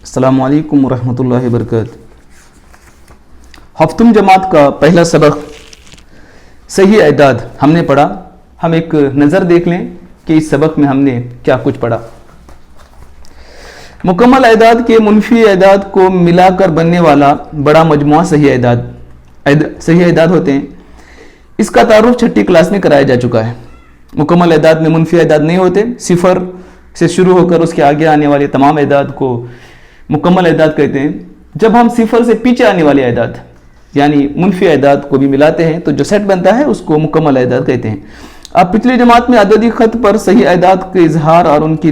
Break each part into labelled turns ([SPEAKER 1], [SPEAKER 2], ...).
[SPEAKER 1] अस्सलामु अलैकुम वरहमतुल्लाहि वबरकातुहू। हफ्तुम जमात का पहला सबक सही एदाद हमने पढ़ा। हम एक नज़र देख लें कि इस सबक में हमने क्या कुछ पढ़ा। मुकम्मल एदाद के मुनफी एदाद को मिलाकर बनने वाला बड़ा मजमुआ सही एदाद होते हैं। इसका तारुफ छठी क्लास में कराया जा चुका है। मुकम्मल एदाद में मुनफी एदाद नहीं होते। सिफर से शुरू होकर उसके आगे आने वाले तमाम एदाद को मुकम्मल एदाद कहते हैं। जब हम सिफर से पीछे आने वाले एदाद यानी मुनफी एदाद को भी मिलाते हैं तो जो सेट बनता है उसको मुकम्मल एदाद कहते हैं। आप पिछली जमात में अददी खत पर सही एदाद के इजहार और उनकी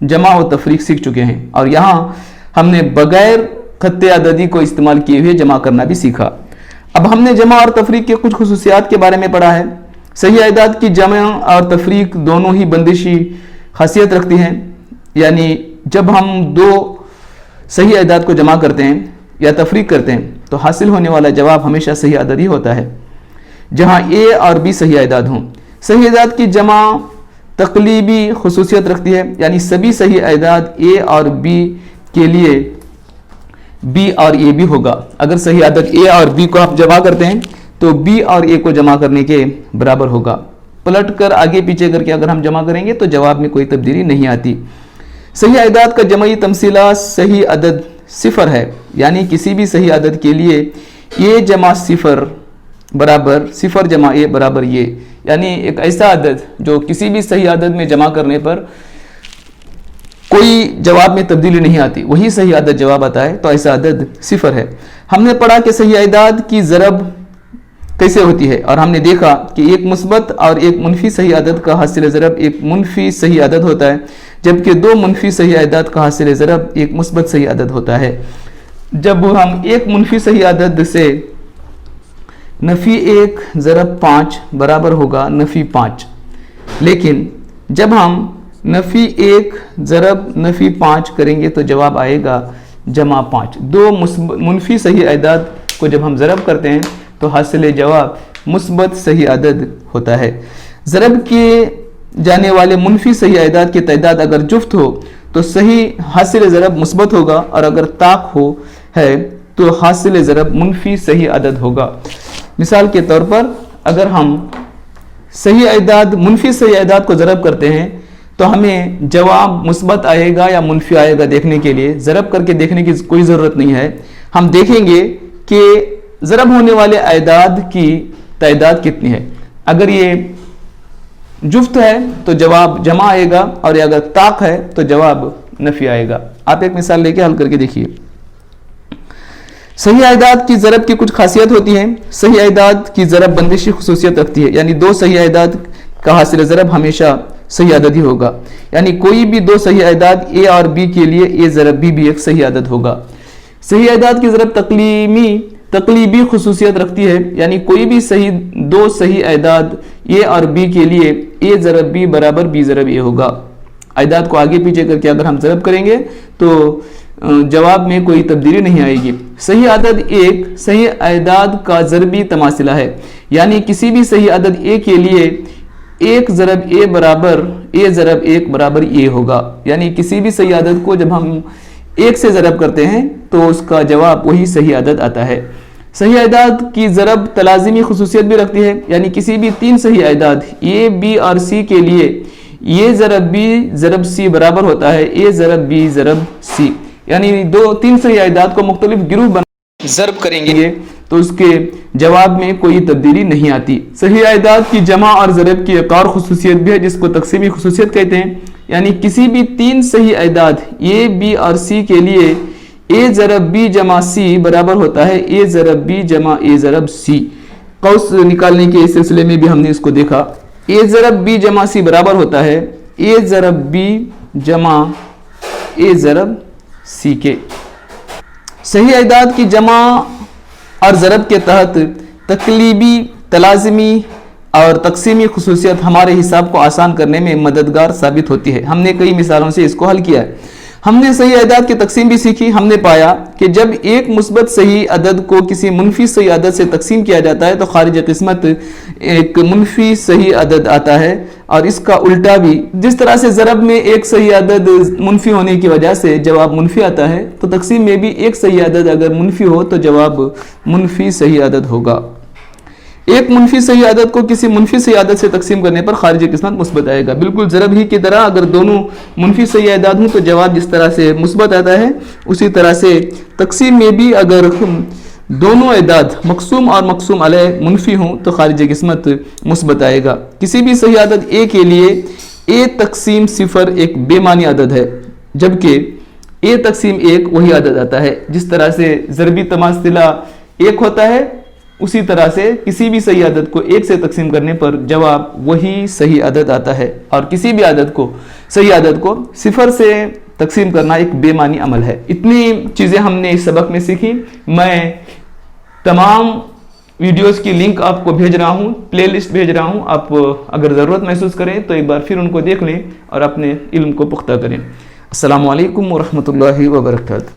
[SPEAKER 1] जमा और तफरीक सीख चुके हैं और यहाँ हमने बगैर खत्ते अददी को इस्तेमाल किए हुए जमा करना भी सीखा। अब हमने जमा और तफरीक के कुछ खुसूसियात के बारे में पढ़ा है। सही एदाद की जमा और तफरीक दोनों ही बंदिशी खासियत रखती हैं, यानी जब हम दो सही एदाद को जमा करते हैं या तफरीक करते हैं तो हासिल होने वाला जवाब हमेशा सही अदद ही होता है, जहां ए और बी सही एदाद हों। सही एदाद की जमा तकलीबी खुसूसियत रखती है, यानी सभी सही एदाद ए और बी के लिए बी और ए भी होगा। अगर सही अदद ए और बी को आप जमा करते हैं तो बी और ए को जमा करने के बराबर होगा। पलट कर आगे पीछे करके अगर हम जमा करेंगे तो जवाब में कोई तब्दीली नहीं आती। सही एदाद का जमई तमसीला सही अदद सिफर है, यानी किसी भी सही अदद के लिए ए जमा सिफर बराबर सिफर जमा ए बराबर ये, यानी एक ऐसा अदद जो किसी भी सही अदद में जमा करने पर कोई जवाब में तब्दीली नहीं आती, वही सही अदद जवाब आता है, तो ऐसा अदद सिफर है। हमने पढ़ा कि सही एदाद की ज़रब कैसे होती है और हमने देखा कि एक मुस्बत और एक मुनफी सही अदद का हासिल ज़रब एक मुनफी सही अदद होता है, जबकि दो मुनफी सही अदद का हासिल ज़रब एक मुस्बत सही अदद होता है। जब हम एक मुनफी सही अदद से नफ़ी 1 ज़रब 5 बराबर होगा नफ़ी 5, लेकिन जब हम नफ़ी 1 ज़रब नफ़ी 5 करेंगे तो जवाब आएगा जमा 5। दो मुनफी सही अदद को जब हम ज़रब करते हैं तो हासिल जवाब मुस्बत सही अदद होता है। ज़रब किए जाने वाले मुनफी सही अदद की तादाद अगर जुफ्त हो तो सही हासिल ज़रब मुस्बत होगा और अगर ताक हो है तो हासिल ज़रब मुनफी सही अदद होगा। मिसाल के तौर पर अगर हम सही अदद मुनफी सही अदद को ज़रब करते हैं तो हमें जवाब मुस्बत आएगा या मुनफी आएगा देखने के लिए ज़रब करके देखने की कोई ज़रूरत नहीं है। हम देखेंगे कि ज़रब होने वाले अदाद की तादाद कितनी है। अगर ये जुफ्त है तो जवाब जमा आएगा और अगर ताक है तो जवाब नफ़ी आएगा। आप एक मिसाल लेके हल करके देखिए। सही अदाद की ज़रब की कुछ खासियत होती है। सही अदाद की ज़रब बंदिशी खुसूसियत रखती है, यानी दो सही अदाद का हासिल ज़रब हमेशा सही अदद ही होगा, यानी कोई भी दो सही अदाद ए और बी के लिए ए ज़रब बी भी एक सही अदद होगा। सही अदाद की ज़रब तकलीबी खुसूसियत रखती है, यानी कोई भी दो सही अदाद ए और बी के लिए ए ज़रब बी बराबर बी ज़रब ए होगा। अदाद को आगे पीछे करके अगर हम ज़रब करेंगे तो जवाब में कोई तब्दीली नहीं आएगी। सही अदद एक सही अदाद का ज़रबी तमासिला है, यानी किसी भी सही अदद ए के लिए एक ज़रब ए बराबर ए ज़रब एक बराबर ए होगा, यानी किसी भी सही अदद को जब हम एक से ज़रब करते हैं तो उसका जवाब वही सही अदद आता है। सही अदाद की ज़रब तलाज़िमी खुसूसियत भी रखती है, यानी किसी भी तीन सही अदाद ए बी और सी के लिए ए ज़रब बी ज़रब सी बराबर होता है ए ज़रब बी ज़रब सी, यानी तीन सही अदाद को मुख्तलिफ गिरोह बना ज़रब करेंगे तो उसके जवाब में कोई तब्दीली नहीं आती। सही अदाद की जमा और ज़रब की एक और खुसूसियत भी है जिसको तक़सीमी खुसूसियत कहते हैं, यानी किसी भी तीन सही अदाद ए बी और सी के लिए ए ज़रब बी जमा सी बराबर होता है ए ज़रब बी जमा ए ज़रब सी। कौस निकालने के सिलसिले में भी हमने इसको देखा। ए ज़रब बी जमा सी बराबर होता है ए ज़रब बी जमा ए ज़रब सी के। सही अदाद की जमा और ज़रब के तहत तकलीबी तलाज़मी और तक़सीमी खुसूसियत हमारे हिसाब को आसान करने में मददगार साबित होती है। हमने कई मिसालों से इसको हल किया है। ہم نے صحیح اعداد کی تقسیم بھی سیکھی. ہم نے پایا کہ جب ایک مثبت صحیح عدد کو کسی منفی صحیح عدد سے تقسیم کیا جاتا ہے تو خارج قسمت ایک منفی صحیح عدد آتا ہے, اور اس کا الٹا بھی. جس طرح سے ضرب میں ایک صحیح عدد منفی ہونے کی وجہ سے جواب منفی آتا ہے, تو تقسیم میں بھی ایک صحیح عدد اگر منفی ہو تو جواب منفی صحیح عدد ہوگا. ایک منفی صحیح عدد کو کسی منفی صحیح عدد سے تقسیم کرنے پر خارج قسمت مثبت آئے گا. بالکل ضرب ہی کی طرح اگر دونوں منفی صحیح اعداد ہوں تو جواب جس طرح سے مثبت آتا ہے, اسی طرح سے تقسیم میں بھی اگر دونوں اعداد مقسوم اور مقسوم علیہ منفی ہوں تو خارج قسمت مثبت آئے گا. کسی بھی صحیح عدد a کے لیے a تقسیم 0 ایک بے معنی عدد ہے, جبکہ a تقسیم 1 وہی عدد آتا ہے. جس طرح سے ضربی تماثلہ 1 ہوتا ہے, اسی طرح سے کسی بھی صحیح عدد کو 1 سے تقسیم کرنے پر جواب وہی صحیح عدد آتا ہے, اور کسی بھی عدد کو صحیح عدد کو 0 سے تقسیم کرنا ایک بے معنی عمل ہے. اتنی چیزیں ہم نے اس سبق میں سیکھی. میں تمام ویڈیوز کی لنک آپ کو بھیج رہا ہوں, پلے لسٹ بھیج رہا ہوں. آپ اگر ضرورت محسوس کریں تو ایک بار پھر ان کو دیکھ لیں اور اپنے علم کو پختہ کریں. السلام علیکم ورحمۃ اللہ وبرکاتہ.